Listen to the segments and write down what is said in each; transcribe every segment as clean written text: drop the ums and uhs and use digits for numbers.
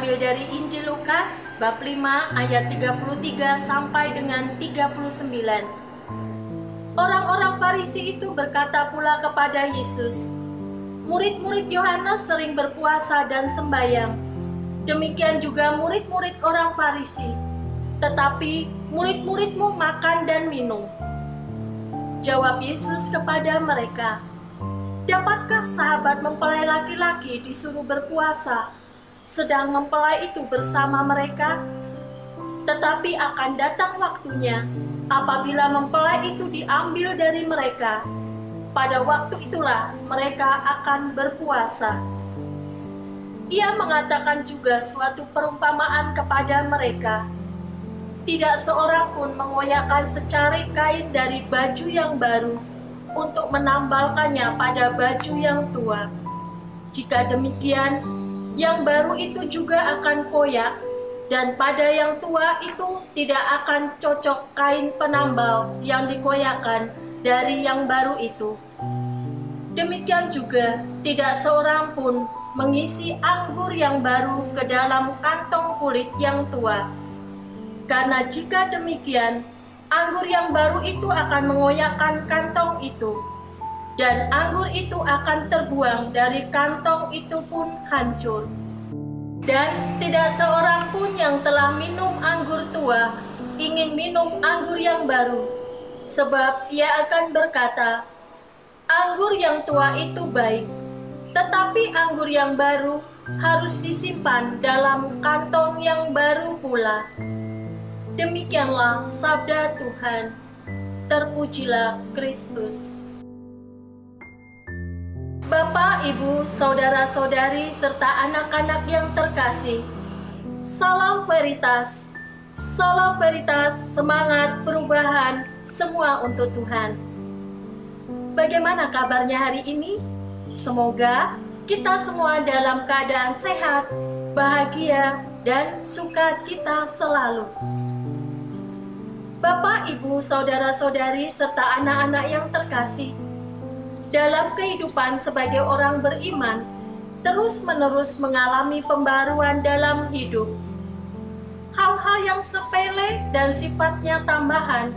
terambil dari Injil Lukas bab 5 ayat 33 sampai dengan 39. Orang-orang Farisi itu berkata pula kepada Yesus, "Murid-murid Yohanes sering berpuasa dan sembahyang. Demikian juga murid-murid orang Farisi. Tetapi murid-muridmu makan dan minum." Jawab Yesus kepada mereka, "Dapatkah sahabat mempelai laki-laki disuruh berpuasa, sedang mempelai itu bersama mereka? Tetapi akan datang waktunya, apabila mempelai itu diambil dari mereka. Pada waktu itulah mereka akan berpuasa." Ia mengatakan juga suatu perumpamaan kepada mereka. Tidak seorang pun mengoyakkan secari kain dari baju yang baru untuk menambalkannya pada baju yang tua. Jika demikian, yang baru itu juga akan koyak, dan pada yang tua itu tidak akan cocok kain penambal yang dikoyakkan dari yang baru itu. Demikian juga tidak seorang pun mengisi anggur yang baru ke dalam kantong kulit yang tua. Karena jika demikian, anggur yang baru itu akan mengoyakkan kantong itu, dan anggur itu akan terbuang dari kantong itu pun hancur. Dan tidak seorang pun yang telah minum anggur tua ingin minum anggur yang baru, sebab ia akan berkata, "Anggur yang tua itu baik," tetapi anggur yang baru harus disimpan dalam kantong yang baru pula. Demikianlah sabda Tuhan. Terpujilah Kristus. Bapak, Ibu, saudara-saudari, serta anak-anak yang terkasih, salam veritas. Salam veritas, semangat perubahan, semua untuk Tuhan. Bagaimana kabarnya hari ini? Semoga kita semua dalam keadaan sehat, bahagia, dan sukacita selalu. Bapak, Ibu, saudara-saudari, serta anak-anak yang terkasih, dalam kehidupan sebagai orang beriman, terus-menerus mengalami pembaruan dalam hidup. Hal-hal yang sepele dan sifatnya tambahan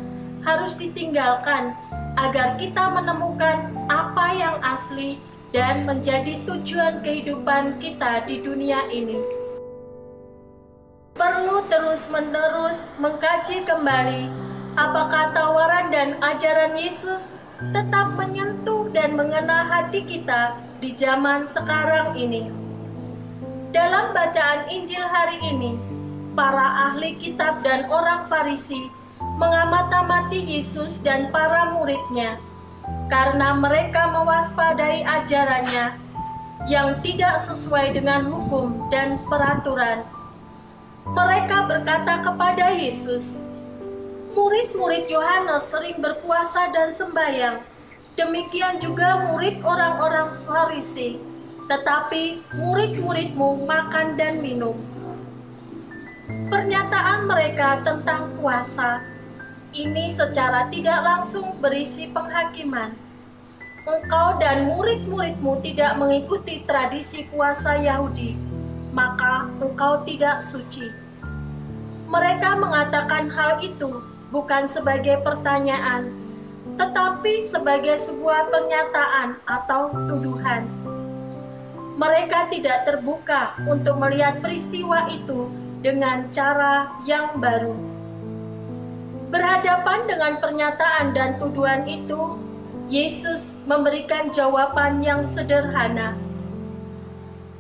harus ditinggalkan agar kita menemukan apa yang asli dan menjadi tujuan kehidupan kita di dunia ini. Perlu terus-menerus mengkaji kembali apakah tawaran dan ajaran Yesus tetap menyentuh dan mengena hati kita di zaman sekarang ini. Dalam bacaan Injil hari ini, para ahli kitab dan orang Farisi mengamati Yesus dan para muridnya karena mereka mewaspadai ajarannya yang tidak sesuai dengan hukum dan peraturan. Mereka berkata kepada Yesus, "Murid-murid Yohanes sering berpuasa dan sembahyang, demikian juga murid orang-orang Farisi, tetapi murid-muridmu makan dan minum." Pernyataan mereka tentang puasa ini secara tidak langsung berisi penghakiman. Engkau dan murid-muridmu tidak mengikuti tradisi puasa Yahudi, maka engkau tidak suci. Mereka mengatakan hal itu bukan sebagai pertanyaan, tetapi sebagai sebuah pernyataan atau tuduhan. Mereka tidak terbuka untuk melihat peristiwa itu dengan cara yang baru. Berhadapan dengan pernyataan dan tuduhan itu, Yesus memberikan jawaban yang sederhana.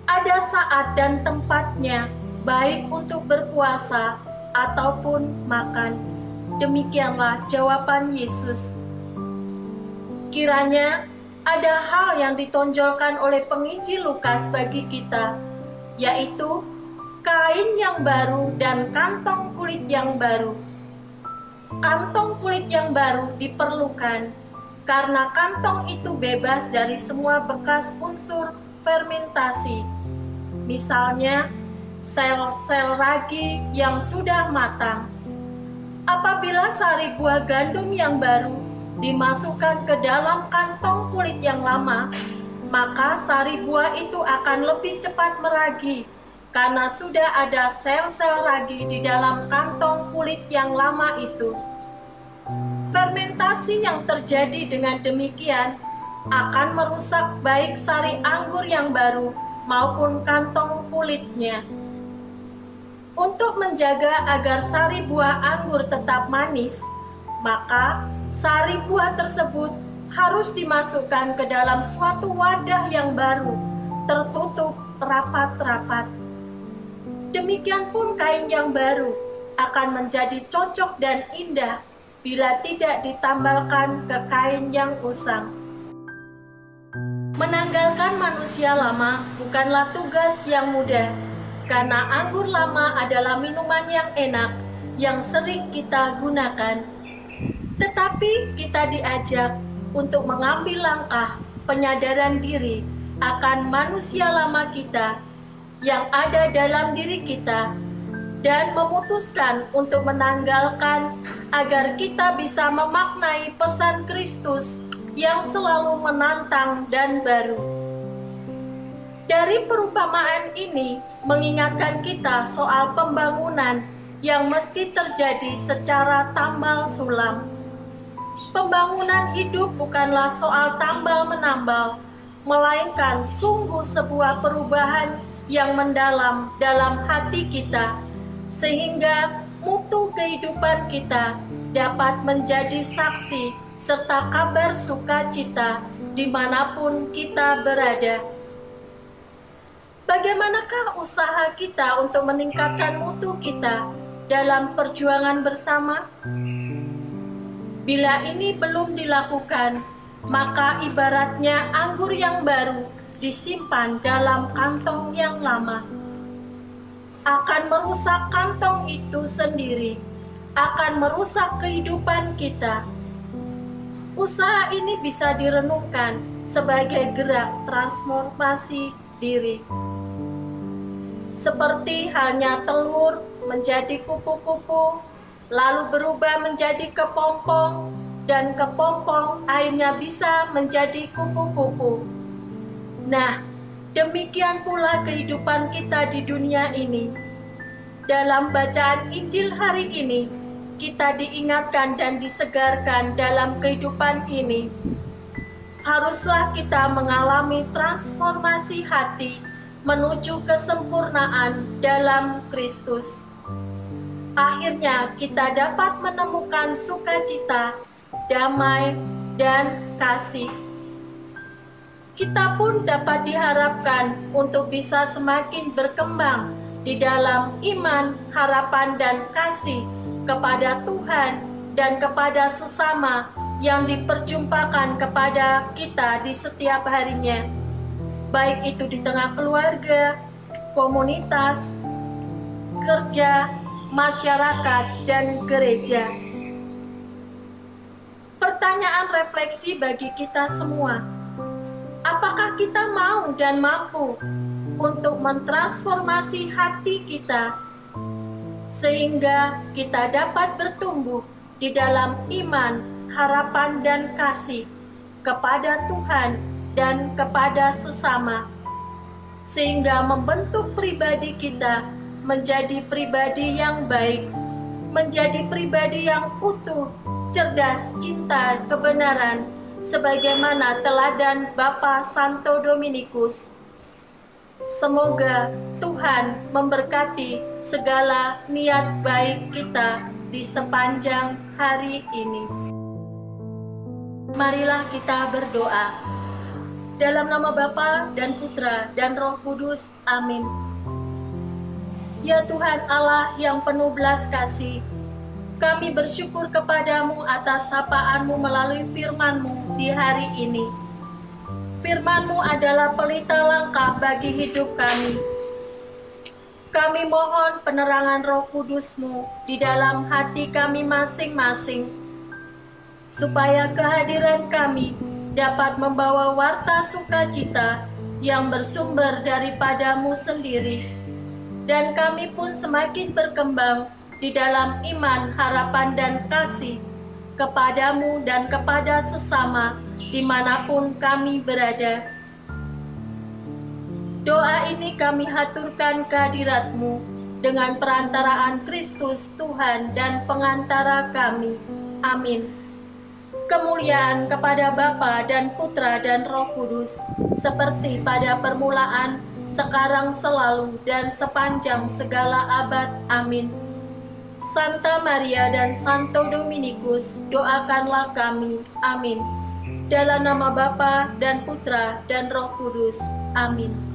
Ada saat dan tempatnya, baik untuk berpuasa ataupun makan. Demikianlah jawaban Yesus. Kiranya ada hal yang ditonjolkan oleh penginjil Lukas bagi kita, yaitu kain yang baru dan kantong kulit yang baru. Kantong kulit yang baru diperlukan karena kantong itu bebas dari semua bekas unsur fermentasi. Misalnya, sel-sel ragi yang sudah matang. Apabila sari buah gandum yang baru dimasukkan ke dalam kantong kulit yang lama, maka sari buah itu akan lebih cepat meragi karena sudah ada sel-sel ragi di dalam kantong kulit yang lama itu. Fermentasi yang terjadi dengan demikian akan merusak baik sari anggur yang baru maupun kantong kulitnya. Untuk menjaga agar sari buah anggur tetap manis, maka sari buah tersebut harus dimasukkan ke dalam suatu wadah yang baru, tertutup rapat-rapat. Demikian pun kain yang baru akan menjadi cocok dan indah bila tidak ditambalkan ke kain yang usang. Menanggalkan manusia lama bukanlah tugas yang mudah, karena anggur lama adalah minuman yang enak yang sering kita gunakan. Tetapi kita diajak untuk mengambil langkah penyadaran diri akan manusia lama kita yang ada dalam diri kita dan memutuskan untuk menanggalkan agar kita bisa memaknai pesan Kristus yang selalu menantang dan baru. Dari perumpamaan ini mengingatkan kita soal pembangunan yang mesti terjadi secara tambal sulam. Pembangunan hidup bukanlah soal tambal-menambal, melainkan sungguh sebuah perubahan yang mendalam dalam hati kita, sehingga mutu kehidupan kita dapat menjadi saksi serta kabar sukacita dimanapun kita berada. Bagaimanakah usaha kita untuk meningkatkan mutu kita dalam perjuangan bersama? Bila ini belum dilakukan, maka ibaratnya anggur yang baru disimpan dalam kantong yang lama. Akan merusak kantong itu sendiri, akan merusak kehidupan kita. Usaha ini bisa direnungkan sebagai gerak transformasi diri. Seperti halnya telur menjadi kupu-kupu, lalu berubah menjadi kepompong, dan kepompong akhirnya bisa menjadi kupu-kupu. Nah, demikian pula kehidupan kita di dunia ini. Dalam bacaan Injil hari ini, kita diingatkan dan disegarkan dalam kehidupan ini. Haruslah kita mengalami transformasi hati menuju kesempurnaan dalam Kristus. Akhirnya kita dapat menemukan sukacita, damai, dan kasih. Kita pun dapat diharapkan untuk bisa semakin berkembang di dalam iman, harapan, dan kasih kepada Tuhan dan kepada sesama yang diperjumpakan kepada kita di setiap harinya, baik itu di tengah keluarga, komunitas, kerja, masyarakat, dan gereja. Pertanyaan refleksi bagi kita semua: apakah kita mau dan mampu untuk mentransformasi hati kita sehingga kita dapat bertumbuh di dalam iman, harapan, dan kasih kepada Tuhan dan kepada sesama, sehingga membentuk pribadi kita menjadi pribadi yang baik, menjadi pribadi yang utuh, cerdas, cinta, kebenaran, sebagaimana teladan Bapa Santo Dominikus. Semoga Tuhan memberkati segala niat baik kita di sepanjang hari ini. Marilah kita berdoa. Dalam nama Bapa dan Putra dan Roh Kudus. Amin. Ya Tuhan Allah yang penuh belas kasih, kami bersyukur kepadamu atas sapaan-Mu melalui firman-Mu di hari ini. Firman-Mu adalah pelita langkah bagi hidup kami. Kami mohon penerangan Roh Kudus-Mu di dalam hati kami masing-masing, supaya kehadiran kami dapat membawa warta sukacita yang bersumber daripada-Mu sendiri, dan kami pun semakin berkembang di dalam iman, harapan, dan kasih kepadamu dan kepada sesama dimanapun kami berada. Doa ini kami haturkan kehadirat-Mu dengan perantaraan Kristus Tuhan dan pengantara kami. Amin. Kemuliaan kepada Bapa dan Putra dan Roh Kudus, seperti pada permulaan, sekarang, selalu, dan sepanjang segala abad. Amin. Santa Maria dan Santo Dominikus, doakanlah kami. Amin. Dalam nama Bapa dan Putra dan Roh Kudus. Amin.